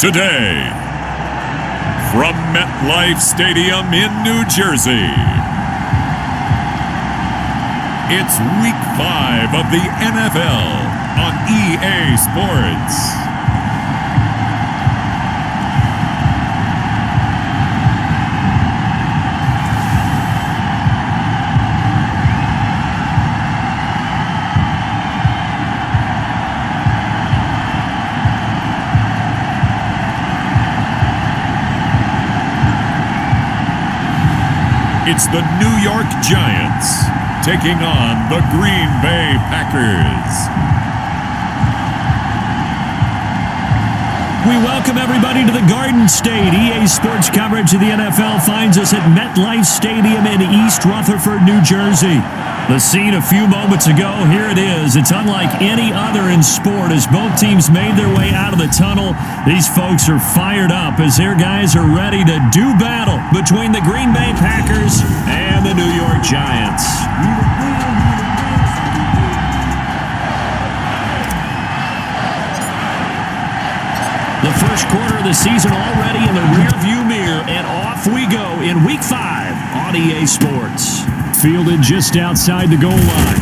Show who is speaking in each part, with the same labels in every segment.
Speaker 1: Today, from MetLife Stadium in New Jersey, it's Week 5 of the NFL on EA Sports. It's the New York Giants taking on the Green Bay Packers.
Speaker 2: We welcome everybody to the Garden State. EA Sports coverage of the NFL finds us at MetLife Stadium in East Rutherford, New Jersey. The scene a few moments ago, here it is. It's unlike any other in sport as both teams made their way out of the tunnel. These folks are fired up as their guys are ready to do battle between the Green Bay Packers and the New York Giants. The first quarter of the season already in the rearview mirror, and off we go in Week 5 on EA Sports. Fielded just outside the goal line.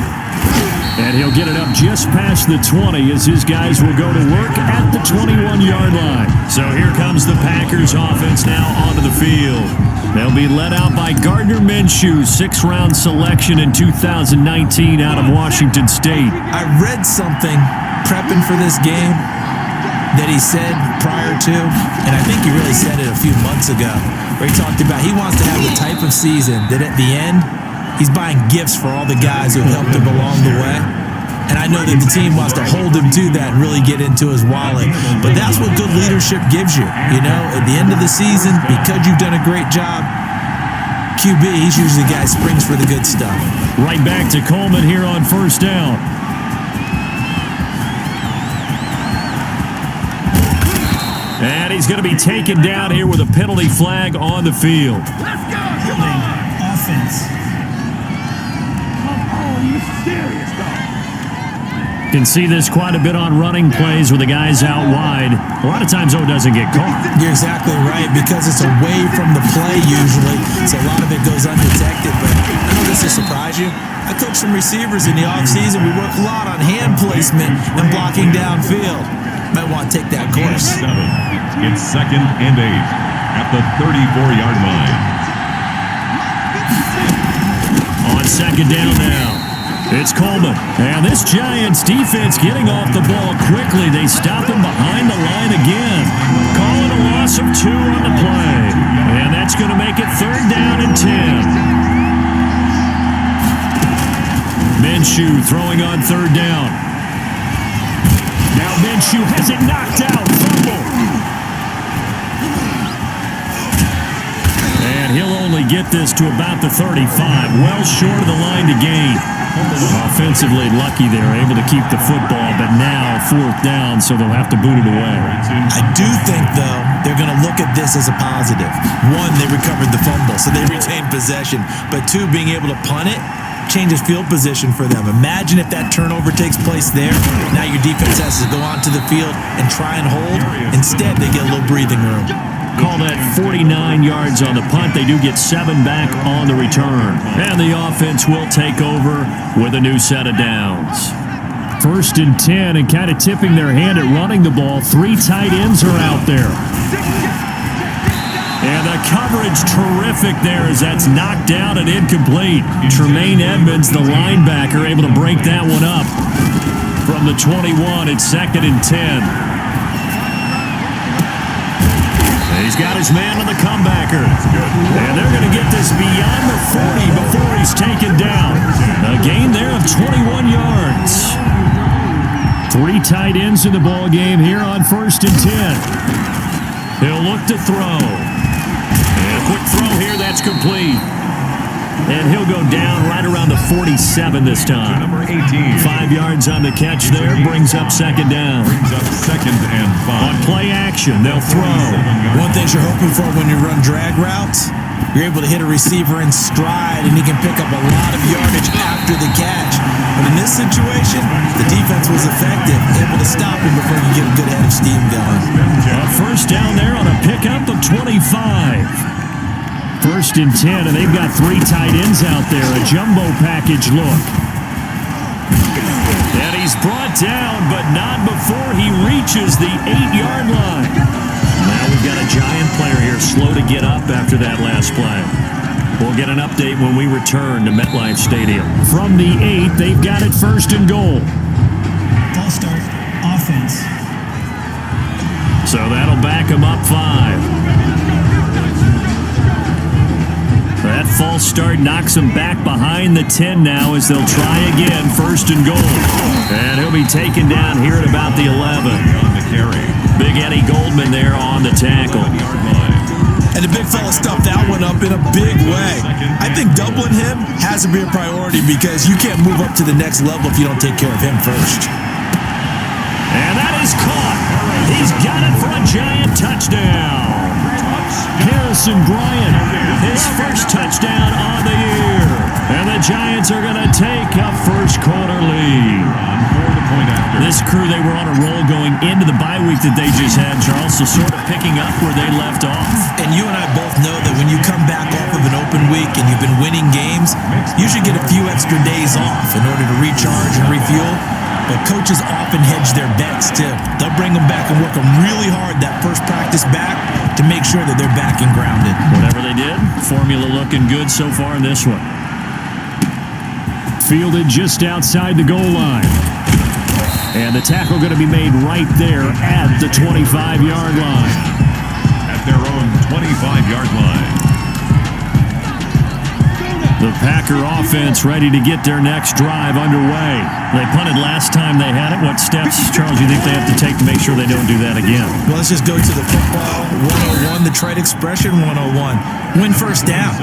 Speaker 2: And he'll get it up just past the 20 as his guys will go to work at the 21-yard line. So here comes the Packers offense now onto the field. They'll be led out by Gardner Minshew, 6th-round selection in 2019 out of Washington State.
Speaker 3: I read something prepping for this game that he said prior to, and I think he really said it a few months ago, where he talked about he wants to have the type of season that at the end, he's buying gifts for all the guys who helped him along the way. And I know that the team wants to hold him to that and really get into his wallet. But that's what good leadership gives you. You know, at the end of the season, because you've done a great job, QB, he's usually the guy who springs for the good stuff.
Speaker 2: Right back to Coleman here on first down. And he's going to be taken down here with a penalty flag on the field.
Speaker 4: Let's go! Offense. Are you serious, dog?
Speaker 2: Can see this quite a bit on running plays with the guys out wide. A lot of times, doesn't get caught.
Speaker 3: You're exactly right, because it's away from the play usually, so a lot of it goes undetected. But I know this will surprise you. I coach some receivers in the offseason. We work a lot on hand placement and blocking downfield. Might want to take that course.
Speaker 1: It's 2nd and 8 at the 34-yard line.
Speaker 2: On 2nd down now. It's Coleman. And this Giants defense getting off the ball quickly. They stop him behind the line again. Calling a loss of 2 on the play. And that's going to make it 3rd down and 10. Minshew throwing on 3rd down. Now Minshew has it knocked out. Fumble. And he'll only get this to about the 35. Well short of the line to gain. Offensively lucky they're able to keep the football, but now 4th down, so they'll have to boot it away.
Speaker 3: I do think, though, they're going to look at this as a positive. 1, they recovered the fumble, so they retained possession. But 2, being able to punt it changes field position for them. Imagine if that turnover takes place there. Now your defense has to go onto the field and try and hold. Instead, they get a little breathing room.
Speaker 2: Call that 49 yards on the punt. They do get 7 back on the return. And the offense will take over with a new set of downs. 1st and 10, and kind of tipping their hand at running the ball. 3 tight ends are out there. And the coverage terrific there as that's knocked down and incomplete. Tremaine Edmonds, the linebacker, able to break that one up. From the 21, it's 2nd and 10. He's got his man on the comebacker. And they're going to get this beyond the 40 before he's taken down. A gain there of 21 yards. 3 tight ends in the ball game here on 1st and 10. He'll look to throw. And a quick throw here, that's complete. And he'll go down right around the 47 this time.
Speaker 1: Number 18.
Speaker 2: 5 yards on the catch there, brings up 2nd down.
Speaker 1: Brings up 2nd and 5.
Speaker 2: On play action, they'll throw.
Speaker 3: One thing you're hoping for when you run drag routes, you're able to hit a receiver in stride, and he can pick up a lot of yardage after the catch. But in this situation, the defense was effective, able to stop him before he get a good head of steam going.
Speaker 2: A first down there on a pickup of 25. First and 10, and they've got 3 tight ends out there. A jumbo package look. And he's brought down, but not before he reaches the 8-yard line. Now we've got a Giant player here slow to get up after that last play. We'll get an update when we return to MetLife Stadium. From the 8, they've got it first and goal.
Speaker 4: False start, offense.
Speaker 2: So that'll back him up 5. That false start knocks him back behind the 10 now as they'll try again, first and goal. And he'll be taken down here at about the 11.
Speaker 1: On the carry.
Speaker 2: Big Eddie Goldman there on the tackle.
Speaker 3: And the big fella stuffed that one up in a big way. I think doubling him has to be a priority because you can't move up to the next level if you don't take care of him first.
Speaker 2: And that is caught. He's got it for a Giant touchdown. Harrison Bryant, his first touchdown on the year. And the Giants are going to take a first quarter lead. This crew, they were on a roll going into the bye week that they just had, Charles, so sort of picking up where they left off.
Speaker 3: And you and I both know that when you come back off of an open week and you've been winning games, you should get a few extra days off in order to recharge and refuel. But coaches often hedge their bets, too. They'll bring them back and work them really hard that first practice back to make sure that they're back and grounded.
Speaker 2: Whatever they did, formula looking good so far in this one. Fielded just outside the goal line. And the tackle going to be made right there at the 25-yard line.
Speaker 1: At their own 25-yard line.
Speaker 2: The Packer offense ready to get their next drive underway. They punted last time they had it. What steps, Charles, you think they have to take to make sure they don't do that again?
Speaker 3: Well, let's just go to the football 101, the trade expression 101. Win first down.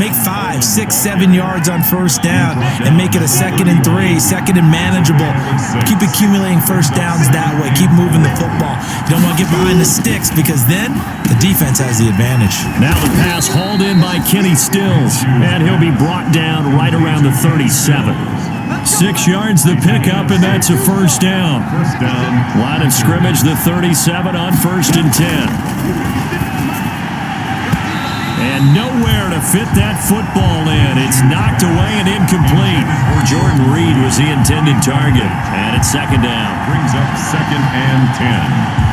Speaker 3: Make 5, 6, 7 yards on first down and make it a 2nd and 3, 2nd and manageable. Keep accumulating first downs that way. Keep moving the football. You don't want to get behind the sticks because then the defense has the advantage.
Speaker 2: Now the pass hauled in by Kenny Stills, and he'll be brought down right around the 37. 6 yards the pickup, and that's a first down.
Speaker 1: First down.
Speaker 2: Line of scrimmage, the 37 on first and 10. And nowhere to fit that football in. It's knocked away and incomplete. Jordan Reed was the intended target, and it's second down.
Speaker 1: Brings up 2nd and 10.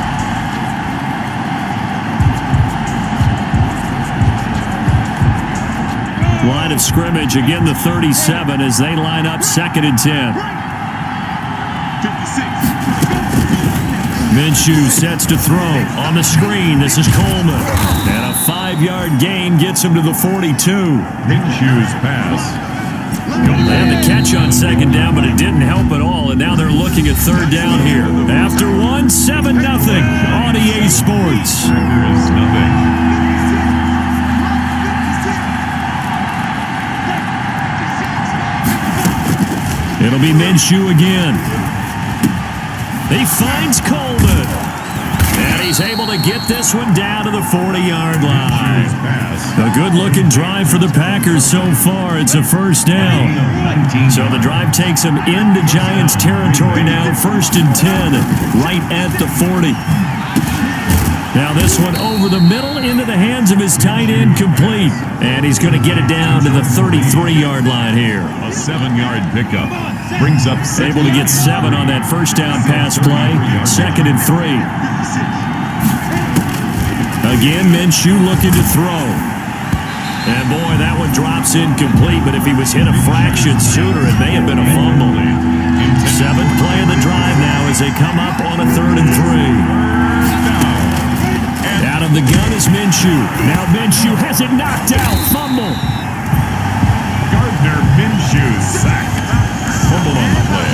Speaker 2: Line of scrimmage, again the 37 as they line up 2nd and 10.
Speaker 1: 56.
Speaker 2: Minshew sets to throw. On the screen, this is Coleman. And a 5-yard gain gets him to the 42.
Speaker 1: Minshew's pass.
Speaker 2: And the catch on 2nd down, but it didn't help at all. And now they're looking at 3rd down here. After 1, 7-0 on EA Sports.
Speaker 1: Packers nothing.
Speaker 2: It'll be Minshew again. He finds Coleman. And he's able to get this one down to the 40-yard line. A good-looking drive for the Packers so far. It's a first down. So the drive takes them into Giants territory now. 1st and 10, right at the 40. Now this one over the middle into the hands of his tight end, complete. And he's going to get it down to the 33-yard line here.
Speaker 1: A 7-yard pickup. Brings up
Speaker 2: able to get 7 on that first down pass play. 2nd and 3. Again, Minshew looking to throw. And boy, that one drops incomplete, but if he was hit a fraction sooner, it may have been a fumble. 7th play of the drive now as they come up on a 3rd and 3. Out of the gun is Minshew. Now Minshew has it knocked out. Fumble.
Speaker 1: Gardner Minshew sacked. Fumble on the play.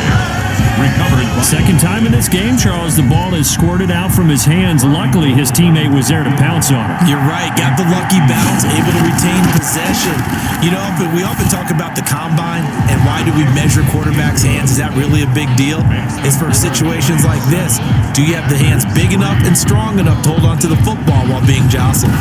Speaker 1: Recovered.
Speaker 2: Second time in this game, Charles, the ball is squirted out from his hands. Luckily, his teammate was there to pounce on it.
Speaker 3: You're right. Got the lucky bounce, able to retain possession. You know, but we often talk about the combine and why do we measure quarterbacks' hands? Is that really a big deal? It's for situations like this. Do you have the hands big enough and strong enough to hold on to the football while being jostled?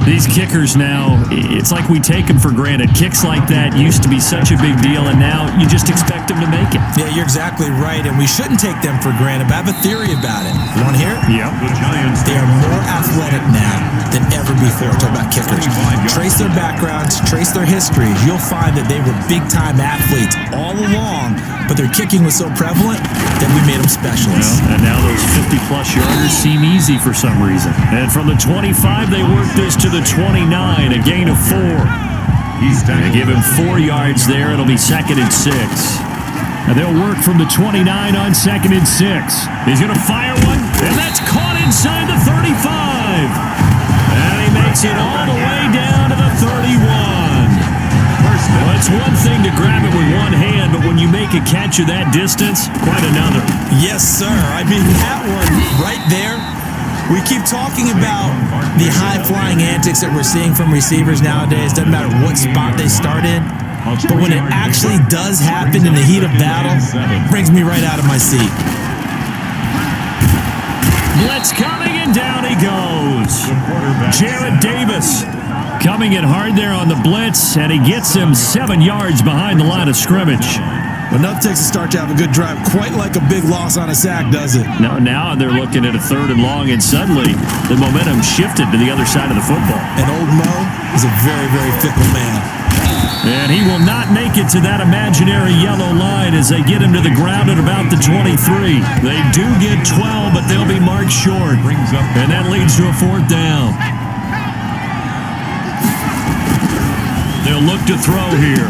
Speaker 2: These kickers now, it's like we take them for granted. Kicks like that used to be such a big deal, and now you just expect them to to make it.
Speaker 3: Yeah, you're exactly right, and we shouldn't take them for granted, but I have a theory about it. You want to hear it?
Speaker 2: Yep.
Speaker 1: The Giants.
Speaker 3: They are more athletic now than ever before. Talk about kickers. Trace their backgrounds, trace their histories. You'll find that they were big-time athletes all along, but their kicking was so prevalent that we made them specialists.
Speaker 2: Well, and now those 50-plus yarders seem easy for some reason. And from the 25, they work this to the 29, a gain of 4. They give him 4 yards there. It'll be 2nd and 6. And they'll work from the 29 on 2nd and 6. He's going to fire one, and that's caught inside the 35. And he makes it all the way down to the 31. Well, it's one thing to grab it with one hand, but when you make a catch of that distance, quite another.
Speaker 3: Yes, sir. I mean, that one right there. We keep talking about the high-flying antics that we're seeing from receivers nowadays. Doesn't matter what spot they start in. But when it actually does happen in the heat of battle, it brings me right out of my seat.
Speaker 2: Blitz coming, and down he goes. Jared Davis coming in hard there on the blitz, and he gets him 7 yards behind the line of scrimmage.
Speaker 3: But nothing takes a start to have a good drive quite like a big loss on a sack, does it?
Speaker 2: No, now they're looking at a 3rd and long, and suddenly the momentum shifted to the other side of the football.
Speaker 3: And old Mo is a very, very fickle man.
Speaker 2: And he will not make it to that imaginary yellow line as they get him to the ground at about the 23. They do get 12, but they'll be marked short. And that leads to a 4th down. They'll look to throw here.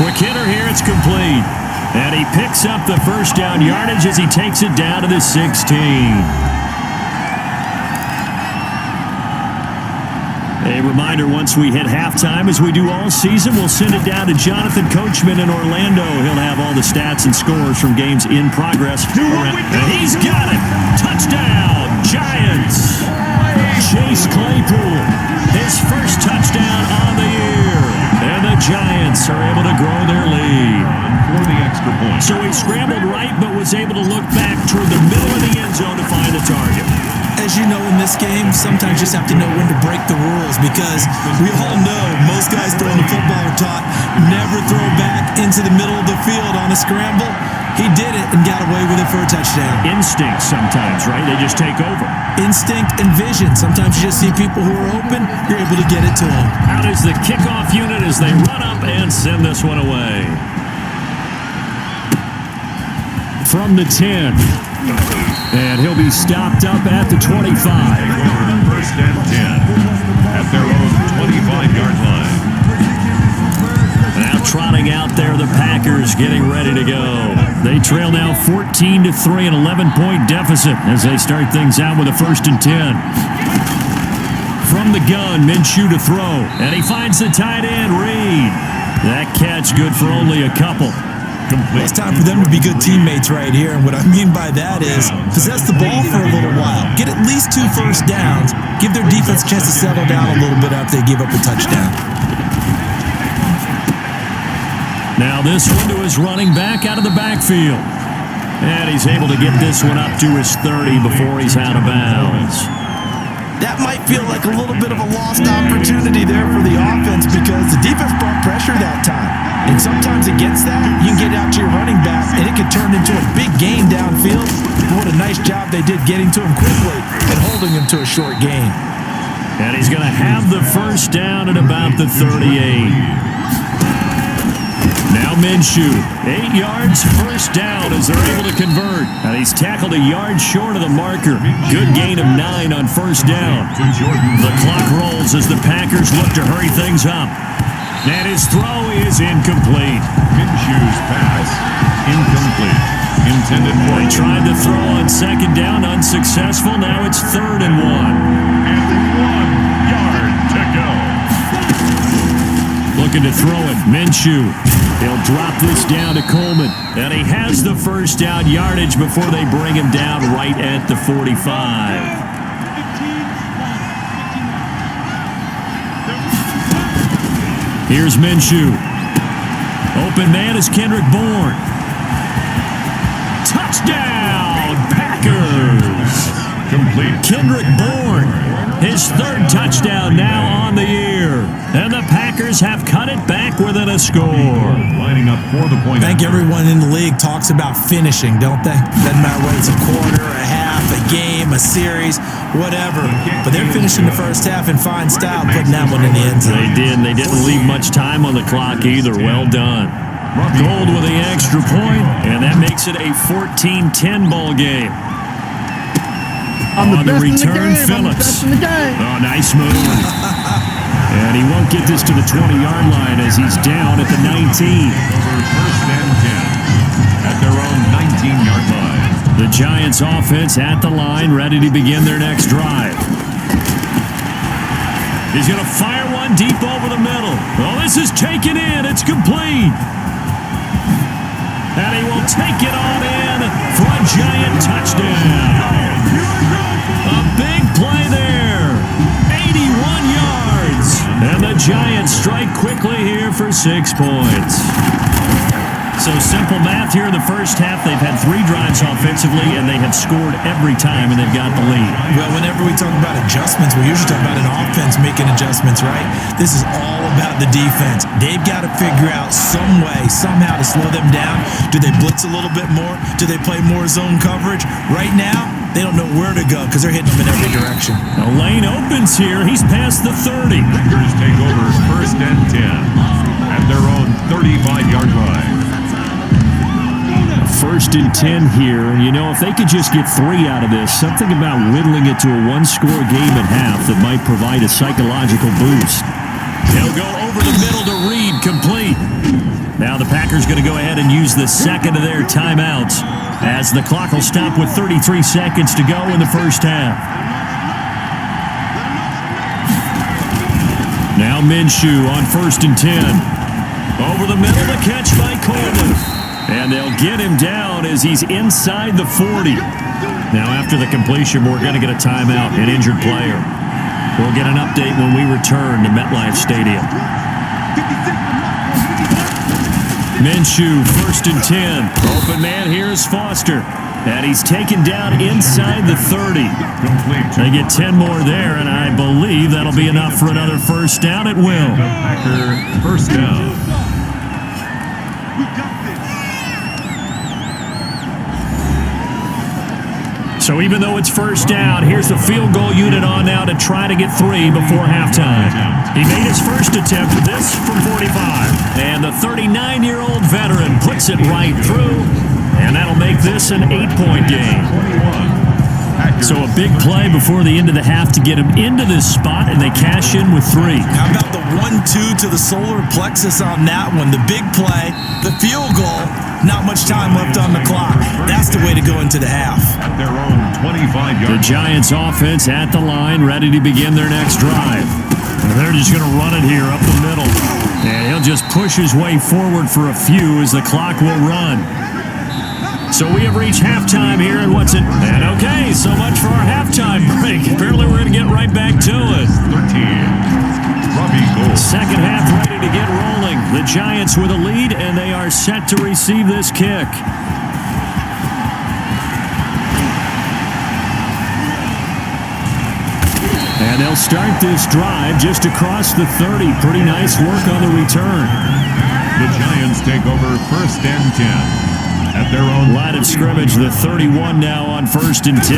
Speaker 2: Quick hitter here, it's complete. And he picks up the 1st down yardage as he takes it down to the 16. A reminder, once we hit halftime, as we do all season, we'll send it down to Jonathan Coachman in Orlando. He'll have all the stats and scores from games in progress. And he's got it. Touchdown, Giants. Chase Claypool, his first touchdown on the year. And the Giants are able to grow their lead.
Speaker 1: For the extra point.
Speaker 2: So he scrambled right, but was able to look back toward the middle of the end zone to find the target.
Speaker 3: As you know, in this game, sometimes you just have to know when to break the rules, because we all know most guys throwing the football are taught never throw back into the middle of the field on a scramble. He did it and got away with it for a touchdown.
Speaker 2: Instinct sometimes, right? They just take over.
Speaker 3: Instinct and vision. Sometimes you just see people who are open, you're able to get it to them.
Speaker 2: Out is the kickoff unit as they run up and send this one away. From the 10. And he'll be stopped up at the 25.
Speaker 1: 1st and 10 at their own 25-yard line.
Speaker 2: Now trotting out there, the Packers getting ready to go. They trail now 14-3, an 11-point deficit as they start things out with a 1st and 10. From the gun, Minshew to throw, and he finds the tight end, Reed. That catch good for only a couple.
Speaker 3: Well, it's time for them to be good teammates right here, and what I mean by that is possess the ball for a little while, get at least 2 first downs, give their defense a chance to settle down a little bit after they give up a touchdown.
Speaker 2: Now this one to his running back out of the backfield. And he's able to get this one up to his 30 before he's out of bounds.
Speaker 3: That might feel like a little bit of a lost opportunity there for the offense, because the defense brought pressure that time. And sometimes against that, you can get out to your running back, and it can turn into a big gain downfield. But what a nice job they did getting to him quickly and holding him to a short gain.
Speaker 2: And he's going to have the 1st down at about the 38. Now Minshew, 8 yards, 1st down as they're able to convert. And he's tackled a yard short of the marker. Good gain of 9 on 1st down. The clock rolls as the Packers look to hurry things up. And his throw is incomplete.
Speaker 1: Minshew's pass, incomplete. Intended for.
Speaker 2: They tried to throw on 2nd down, unsuccessful. Now it's 3rd and 1.
Speaker 1: And 1 yard to go.
Speaker 2: Looking to throw it, Minshew. He'll drop this down to Coleman. And he has the 1st down yardage before they bring him down right at the 45. Here's Minshew. Open man is Kendrick Bourne. Touchdown, Packers!
Speaker 1: Complete.
Speaker 2: Kendrick Bourne, his 3rd touchdown now on the year. quarter, and the Packers have cut it back within a score.
Speaker 1: Lining up for the point.
Speaker 3: I think everyone in the league talks about finishing, don't they? Doesn't matter whether it's a quarter, a half, a game, a series, whatever. But they're finishing the first half in fine style, putting that one in the end zone.
Speaker 2: They did, and they didn't leave much time on the clock either. Well done. Gold with the extra point, and that makes it a 14-10 ball game. On the return, Phillips. Oh, nice move. And he won't get this to the 20-yard line as he's down at the 19.
Speaker 1: First and 10 at their own 19-yard line.
Speaker 2: The Giants offense at the line, ready to begin their next drive. He's going to fire one deep over the middle. Oh, this is taken in. It's complete. And he will take it on in for a Giant touchdown. A big play there. 81 yards. And the Giants strike quickly here for 6 points. So simple math here in the first half. They've had 3 drives offensively, and they have scored every time, and they've got the lead.
Speaker 3: Well, whenever we talk about adjustments, we usually talk about an offense making adjustments, right? This is all about the defense. They've got to figure out some way, somehow to slow them down. Do they blitz a little bit more? Do they play more zone coverage? Right now, they don't know where to go because they're hitting them in every direction.
Speaker 2: The lane opens here. He's past the 30.
Speaker 1: Packers take over first and 10 at their own 35-yard line.
Speaker 2: First and 10 here. You know, if they could just get 3 out of this, something about whittling it to a 1-score game at half that might provide a psychological boost. He'll go over the middle to Reed, complete. Now the Packers going to go ahead and use the second of their timeouts as the clock will stop with 33 seconds to go in the first half. Now Minshew on first and 10. Over the middle, the catch by Coleman. And they'll get him down as he's inside the 40. Now, after the completion, we're going to get a timeout, an injured player. We'll get an update when we return to MetLife Stadium. Minshew, first and 10. Open man, here's Foster. And he's taken down inside the 30. They get 10 more there, and I believe that'll be enough for another first down. It will.
Speaker 1: Packer first down.
Speaker 2: So even though it's first down, here's the field goal unit on now to try to get 3 before halftime. He made his first attempt, this from 45. And the 39-year-old veteran puts it right through, and that'll make this an 8-point game. So a big play before the end of the half to get him into this spot, and they cash in with 3.
Speaker 3: How about the 1-2 to the solar plexus on that one? The big play, the field goal, not much time left on the clock. That's the way to go into the half.
Speaker 1: At their own 25-yard.
Speaker 2: The Giants offense at the line, ready to begin their next drive. And they're just going to run it here up the middle. And he'll just push his way forward for a few as the clock will run. So we have reached halftime here, and what's it? And okay, so much for our halftime break. Apparently we're going to get right back to it.
Speaker 1: 13. Robbie Gould.
Speaker 2: Second half ready to get rolling. The Giants with a lead, and they are set to receive this kick. And they'll start this drive just across the 30. Pretty nice work on the return.
Speaker 1: The Giants take over first and 10. At their own
Speaker 2: line of scrimmage, the 31 now on first and 10.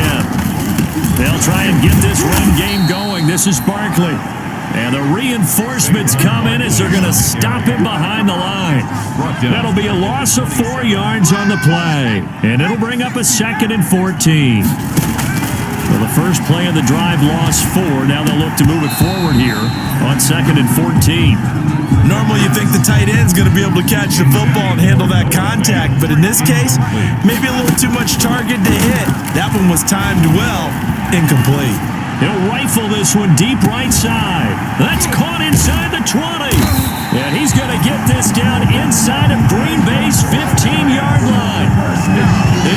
Speaker 2: They'll try and get this run game going. This is Barkley. And the reinforcements come in as they're going to stop him behind the line. That'll be a loss of 4 yards on the play. And it'll bring up a 2nd and 14. Well, the first play of the drive lost 4. Now they'll look to move it forward here on 2nd and 14.
Speaker 3: Normally, you think the tight end's going to be able to catch the football and handle that contact, but in this case, maybe a little too much target to hit. That one was timed well, incomplete.
Speaker 2: He'll rifle this one deep right side. That's caught inside the 20. And he's going to get this down inside of Green Bay's 15-yard line.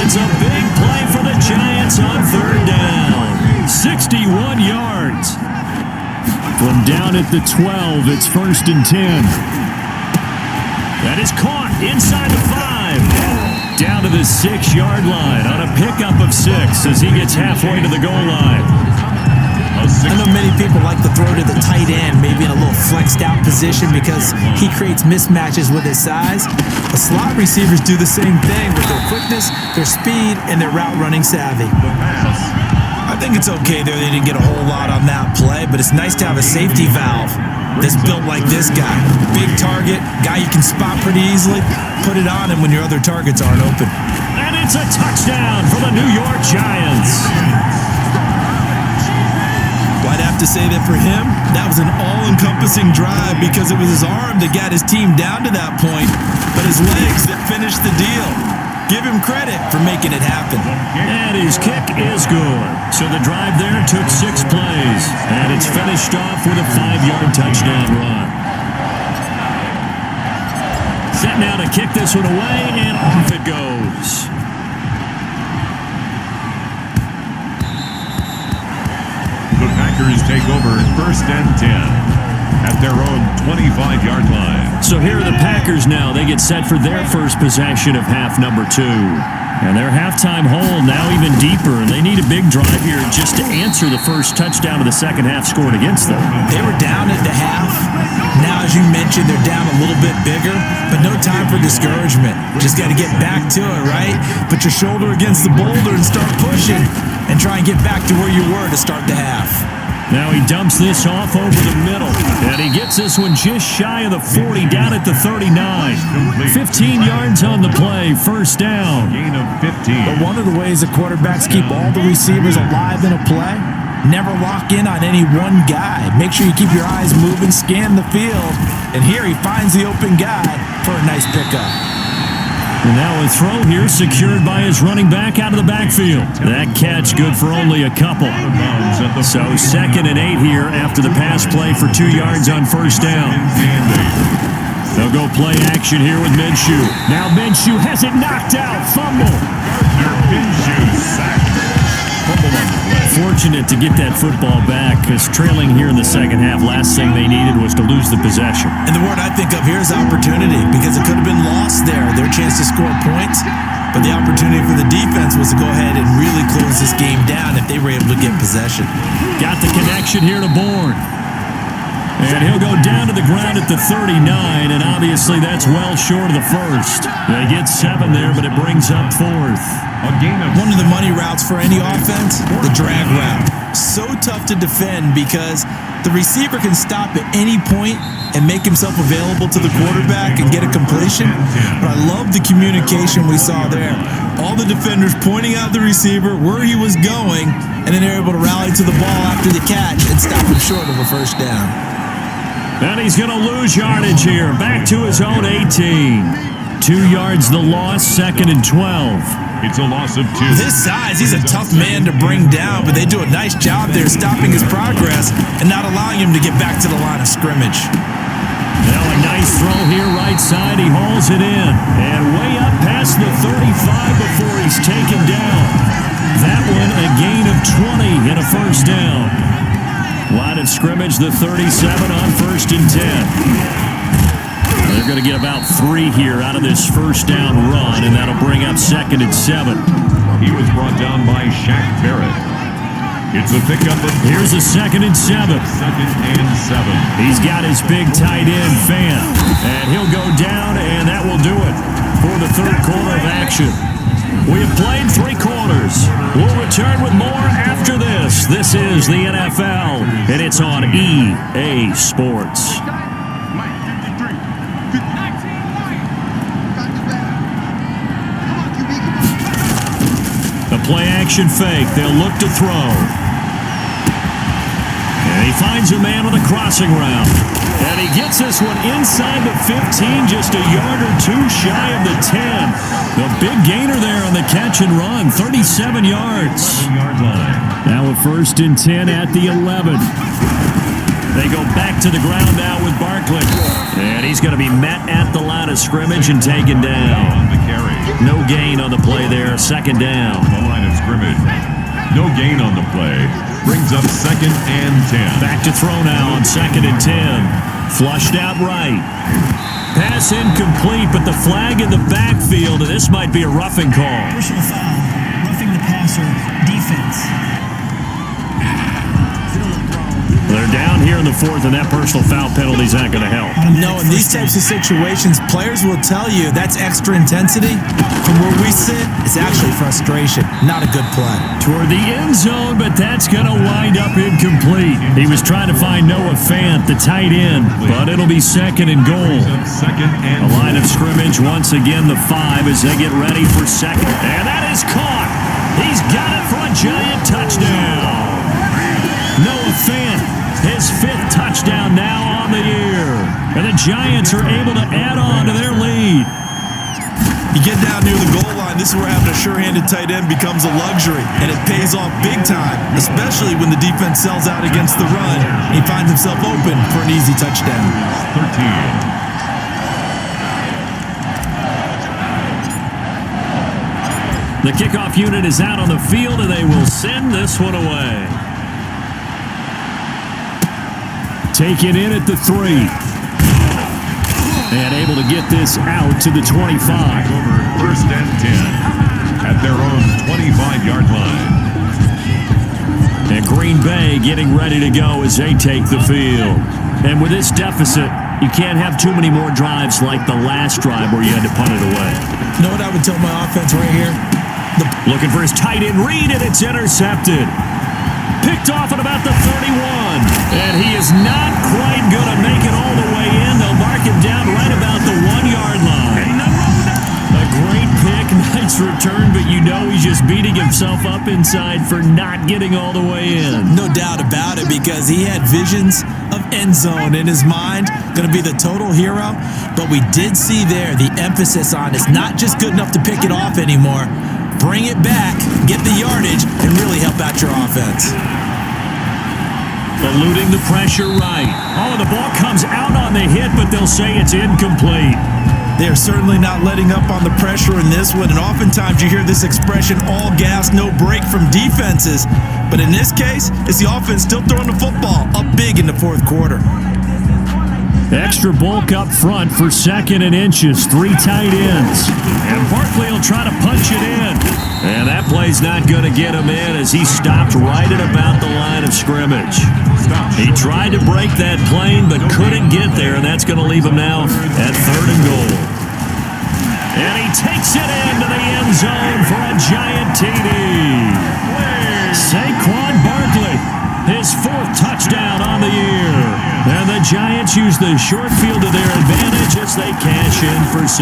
Speaker 2: It's a big play for the Giants on 3rd down. 61 yards. From down at the 12, it's 1st and 10. That is caught inside the 5. Down to the 6-yard line on a pickup of 6 as he gets halfway to the goal line.
Speaker 1: A
Speaker 3: I know many people like to throw to the tight end, maybe in a little flexed out position because he creates mismatches with his size. But slot receivers do the same thing with their quickness, their speed, and their route running savvy. I think it's okay there they didn't get a whole lot on that play, but it's nice to have a safety valve that's built like this guy. Big target, guy you can spot pretty easily. Put it on him when your other targets aren't open.
Speaker 2: And it's a touchdown for the New York Giants.
Speaker 3: Well, I'd have to say that for him, that was an all-encompassing drive because it was his arm that got his team down to that point, but his legs that finished the deal. Give him credit for making it happen.
Speaker 2: And his kick is good. So the drive there took 6 plays, and it's finished off with a 5-yard touchdown run. Set now to kick this one away, and off it goes.
Speaker 1: The Packers take over 1st and 10 at their own 25-yard line.
Speaker 2: So here are the Packers now. They get set for their first possession of half number 2. And their halftime hole now even deeper. And they need a big drive here just to answer the first touchdown of the second half scored against them.
Speaker 3: They were down at the half. Now, as you mentioned, they're down a little bit bigger, but no time for discouragement. Just got to get back to it, right? Put your shoulder against the boulder and start pushing and try and get back to where you were to start the half.
Speaker 2: Now he dumps this off over the middle, and he gets this one just shy of the 40, down at the 39. 15 yards on the play, first down.
Speaker 1: Gain of 15.
Speaker 3: But one of the ways the quarterbacks keep all the receivers alive in a play, never lock in on any one guy. Make sure you keep your eyes moving, scan the field, and here he finds the open guy for a nice pickup.
Speaker 2: And now a throw here secured by his running back out of the backfield. That catch good for only a couple. So 2nd and 8 here after the pass play for 2 yards on first down. They'll go play action here with Minshew. Now Minshew has it knocked out. Fumble.
Speaker 1: Minshew sacked. Fumble on the play.
Speaker 2: Fortunate to get that football back because trailing here in the second half, last thing they needed was to lose the possession.
Speaker 3: And the word I think of here is opportunity because it could have been lost there, their chance to score points. But the opportunity for the defense was to go ahead and really close this game down if they were able to get possession.
Speaker 2: Got the connection here to Bourne. And he'll go down to the ground at the 39, and obviously that's well short of the first. They get 7 there, but it brings up 4th.
Speaker 3: One of the money routes for any offense, the drag route. So tough to defend because the receiver can stop at any point and make himself available to the quarterback and get a completion. But I love the communication we saw there. All the defenders pointing out the receiver, where he was going, and then they're able to rally to the ball after the catch and stop him short of a first down.
Speaker 2: And he's going to lose yardage here. Back to his own 18. 2 yards the loss, 2nd and 12.
Speaker 1: It's a loss of 2.
Speaker 3: With his size, he's a tough man to bring down, but they do a nice job there stopping his progress and not allowing him to get back to the line of scrimmage.
Speaker 2: Now a nice throw here, right side. He hauls it in. And way up past the 35 before he's taken down. That one a gain of 20 and a first down. Line of scrimmage, the 37 on 1st and 10. They're going to get about 3 here out of this first down run, and that'll bring up 2nd and 7.
Speaker 1: He was brought down by Shaq Barrett. It's a pickup of...
Speaker 2: Here's a 2nd and 7.
Speaker 1: 2nd and 7.
Speaker 2: He's got his big tight end, Fan. And he'll go down, and that will do it for the third quarter of action. We have played 3 quarters. We'll return with more after this. This is the NFL, and it's on EA Sports. The play-action fake. They'll look to throw. And he finds a man with a crossing route. And he gets this one inside the 15, just a yard or 2 shy of the 10. The big gainer there on the catch and run, 37 yards. Now a 1st and 10 at the 11. They go back to the ground now with Barkley. And he's going to be met at the line of scrimmage and taken down. No gain on the play there, 2nd down.
Speaker 1: The line of scrimmage. No gain on the play. Brings up 2nd and 10.
Speaker 2: Back to throw now on 2nd and 10. Flushed out right. Pass incomplete, but the flag in the backfield, and this might be a roughing call.
Speaker 4: Personal foul, roughing the passer, defense.
Speaker 2: down here in the fourth, and that personal foul penalty is not going to help.
Speaker 3: No, in these types of situations, players will tell you that's extra intensity. From where we sit, it's actually frustration. Not a good play.
Speaker 2: Toward the end zone, but that's going to wind up incomplete. He was trying to find Noah Fant, the tight end, but it'll be second and goal. The line of scrimmage, once again, the 5 as they get ready for second. And that is caught. He's got it for a giant touchdown. Noah Fant, his 5th touchdown now on the year. And the Giants are able to add on to their lead.
Speaker 3: You get down near the goal line, this is where having a sure-handed tight end becomes a luxury, and it pays off big time, especially when the defense sells out against the run. He finds himself open for an easy touchdown.
Speaker 1: 13.
Speaker 2: The kickoff unit is out on the field, and they will send this one away. Taken in at the 3. And able to get this out to the 25.
Speaker 1: Over 1st and 10 at their own 25-yard line.
Speaker 2: And Green Bay getting ready to go as they take the field. And with this deficit, you can't have too many more drives like the last drive where you had to punt it away.
Speaker 3: You know what I would tell my offense right here?
Speaker 2: Looking for his tight end read, and it's intercepted. Picked off at about the 31. And he is not quite going to make it all the way in. They'll mark him down right about the 1-yard line. A great pick, nice return, but you know he's just beating himself up inside for not getting all the way in.
Speaker 3: No doubt about it, because he had visions of end zone in his mind. Going to be the total hero. But we did see there the emphasis on it's not just good enough to pick it off anymore. Bring it back, get the yardage, and really help out your offense.
Speaker 2: Eluding the pressure right. Oh, the ball comes out on the hit, but they'll say it's incomplete.
Speaker 3: They're certainly not letting up on the pressure in this one, and oftentimes you hear this expression, all gas, no break from defenses. But in this case, it's the offense still throwing the football up big in the fourth quarter.
Speaker 2: Extra bulk up front for 2nd and inches, 3 tight ends. And Barkley will try to punch it in. And that play's not going to get him in as he stopped right at about the line of scrimmage. He tried to break that plane but couldn't get there, and that's going to leave him now at 3rd and goal. And he takes it into the end zone for a giant TD. Saquon Barkley, his 4th touchdown on the year. And the Giants use the short field to their advantage as they cash in for 6.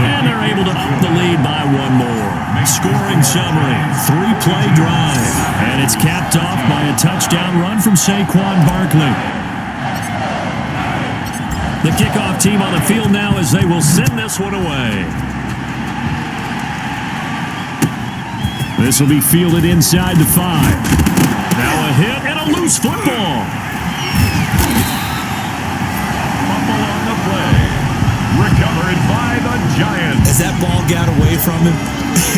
Speaker 2: And they're able to up the lead by 1 more. Scoring summary, 3-play drive. And it's capped off by a touchdown run from Saquon Barkley. The kickoff team on the field now as they will send this one away. This will be fielded inside the 5. Now a hit and a loose football.
Speaker 1: Fumble on the play. Recovered by the Giants.
Speaker 3: As that ball got away from him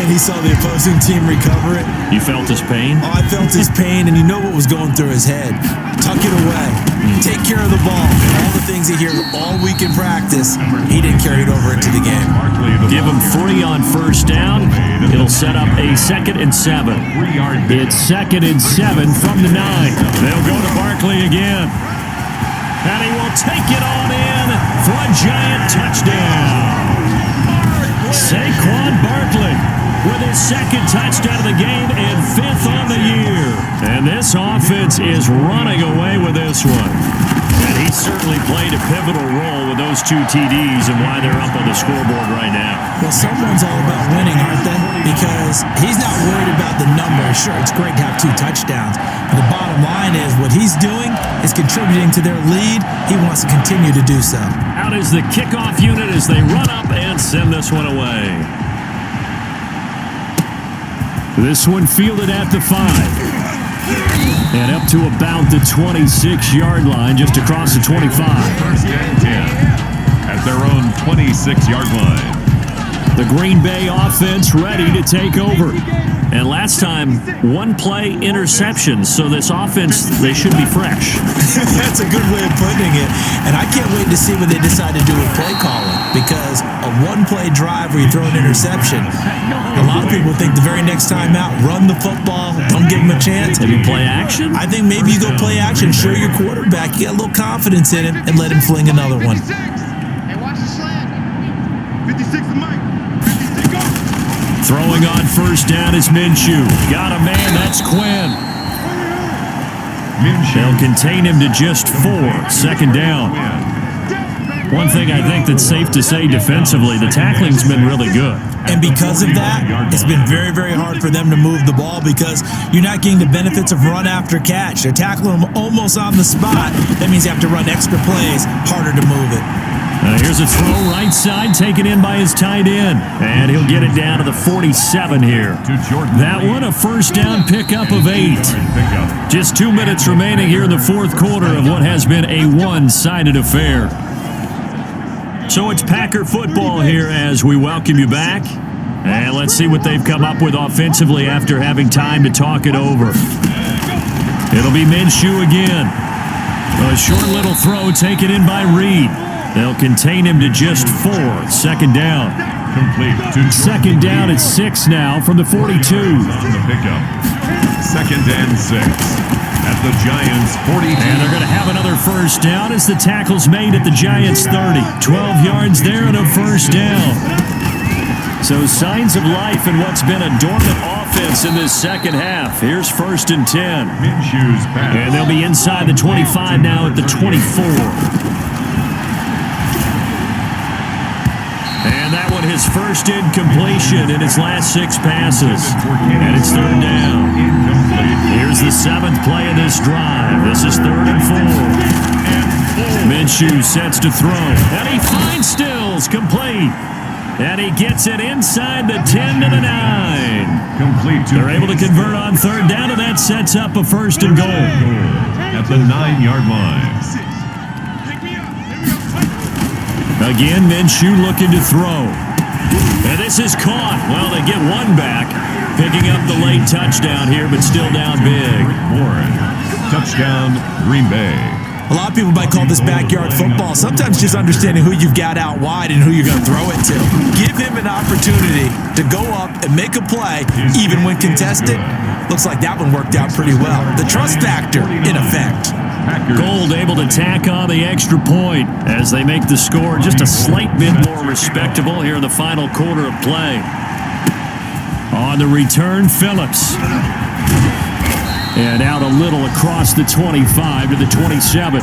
Speaker 3: and he saw the opposing team recover it.
Speaker 2: You felt his pain?
Speaker 3: Oh, I felt his pain, and you know what was going through his head. Tuck it away. Take care of the ball. All the things he hears all week in practice, he didn't carry it over into the game.
Speaker 2: Give him 3 on 1st down. It'll set up a 2nd and 7. It's 2nd and 7 from the 9. They'll go to Barkley again. And he will take it on in for a giant touchdown. Saquon Barkley with his 2nd touchdown of the game and 5th on the year. And this offense is running away with this one. And he certainly played a pivotal role with those 2 TDs and why they're up on the scoreboard right now.
Speaker 3: Well, someone's all about winning, aren't they? Because he's not worried about the number. Sure, it's great to have 2 touchdowns. But the bottom line is what he's doing is contributing to their lead. He wants to continue to do so.
Speaker 2: Out is the kickoff unit as they run up and send this one away. This one fielded at the 5. And up to about the 26-yard line, just across the 25.
Speaker 1: 1st and 10 at their own 26-yard line.
Speaker 2: The Green Bay offense ready to take over. And last time, 1-play interception, so this offense, they should be fresh.
Speaker 3: That's a good way of putting it. And I can't wait to see what they decide to do with play calling. because a one-play drive where you throw an interception, a lot of people think the very next time out, run the football, don't give him a chance.
Speaker 2: Maybe play action?
Speaker 3: I think maybe you go play action, show your quarterback, you got a little confidence in him, and let him fling another one.
Speaker 5: Hey, watch the slant. 56 to Mike. 56, go.
Speaker 2: Throwing on first down is Minshew. Got a man, that's Quinn. They'll contain him to just 4. Second down. One thing I think that's safe to say defensively, the tackling's been really good.
Speaker 3: And because of that, it's been very, very hard for them to move the ball because you're not getting the benefits of run after catch. They're tackling them almost on the spot. That means you have to run extra plays, harder to move it.
Speaker 2: Here's a throw right side, taken in by his tight end. And he'll get it down to the 47 here. That one, a first down pickup of 8. Just 2 minutes remaining here in the fourth quarter of what has been a one-sided affair. So it's Packer football here as we welcome you back. And let's see what they've come up with offensively after having time to talk it over. It'll be Minshew again. A short little throw taken in by Reed. They'll contain him to just 4. Second down. Second down at 6 now from the 42.
Speaker 1: On the pickup. Second and 6 at the Giants 42.
Speaker 2: And they're going to have another first down as the tackle's made at the Giants 30. 12 yards there and a first down. So signs of life in what's been a dormant offense in this second half. Here's first and 10.
Speaker 1: Minshew's pass.
Speaker 2: And they'll be inside the 25 now at the 24. And that one his first incompletion in his last 6 passes. And it's third down. Here's the 7th play of this drive. This is 3rd and 4. Minshew sets to throw. And he finds Stills complete. And he gets it inside the 10 to the 9. They're able to convert on third down, and that sets up a first and goal.
Speaker 1: At the 9-yard line.
Speaker 2: Again, Minshew looking to throw. And this is caught. Well, they get one back. Picking up the late touchdown here, but still down big.
Speaker 1: Warren. Touchdown, Green Bay.
Speaker 3: A lot of people might call this backyard football. Sometimes just understanding who you've got out wide and who you're going to throw it to. Give him an opportunity to go up and make a play, even when contested. Looks like that one worked out pretty well. The trust factor, in effect.
Speaker 2: Gold able to tack on the extra point as they make the score just a slight bit more respectable here in the final quarter of play. On the return, Phillips. And out a little across the 25 to the 27.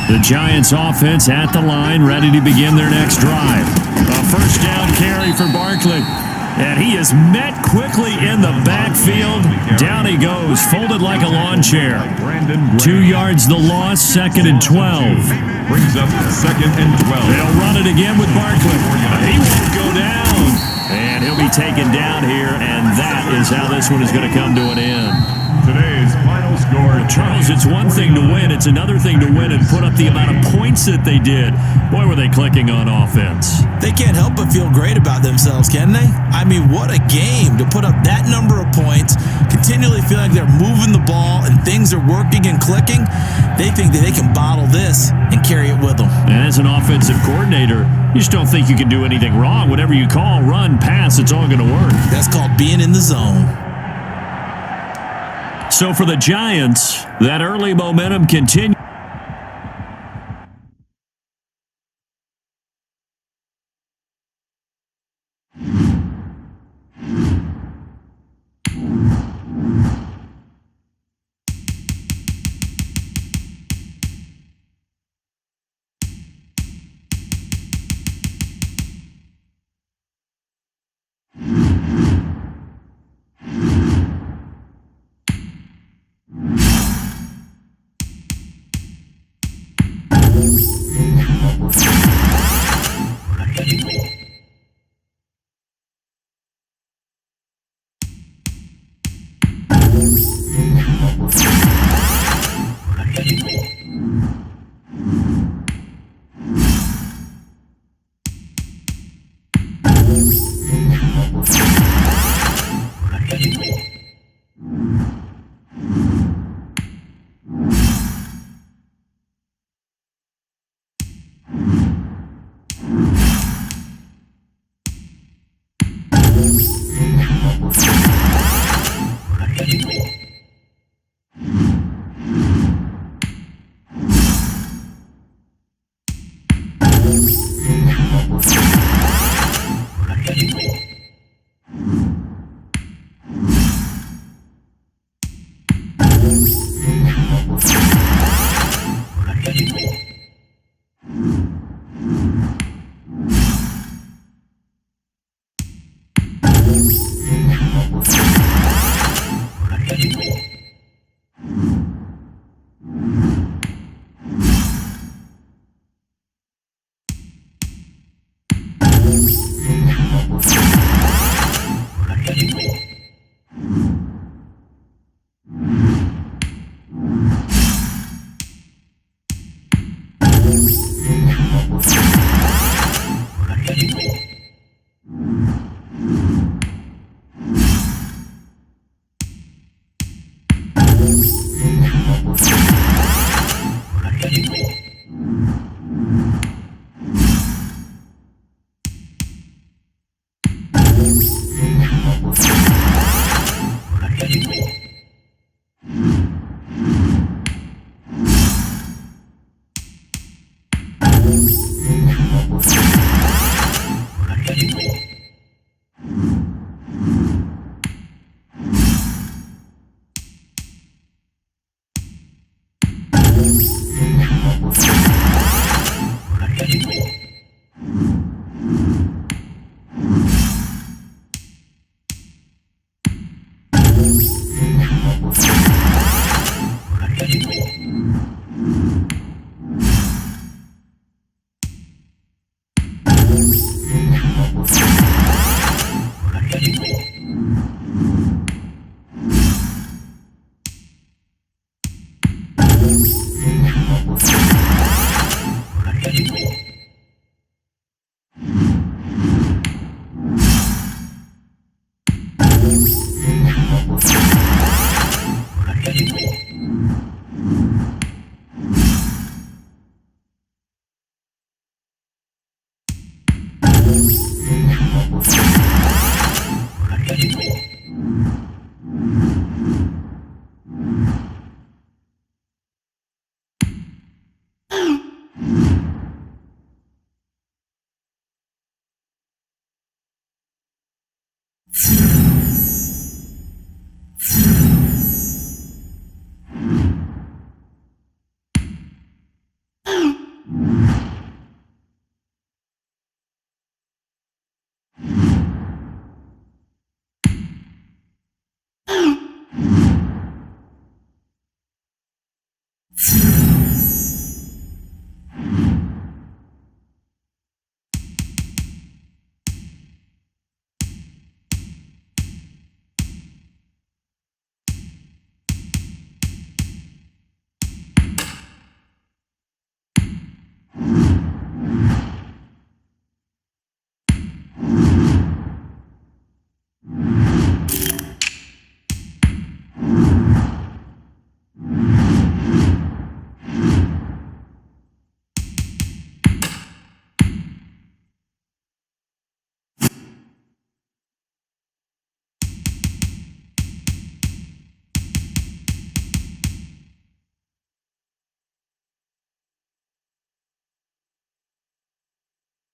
Speaker 2: The Giants offense at the line, ready to begin their next drive. A first down carry for Barkley. And he is met quickly in the backfield. Down he goes, folded like a lawn chair. 2 yards the loss, 2nd and 12.
Speaker 1: Brings up 2nd and 12.
Speaker 2: They'll run it again with Barkley. He won't go down. And he'll be taken down here, and that is how this one is going to come to an end.
Speaker 1: Today's final score.
Speaker 2: Charles, it's one thing to win. It's another thing to win and put up the amount of points that they did. Boy, were they clicking on offense.
Speaker 3: They can't help but feel great about themselves, can they? I mean, what a game to put up that number of points, continually feel like they're moving the ball and things are working and clicking. They think that they can bottle this and carry it with them.
Speaker 2: And as an offensive coordinator, you just don't think you can do anything wrong. Whatever you call, run, pass, it's all going to work.
Speaker 3: That's called being in the zone.
Speaker 2: So for the Giants, that early momentum continues.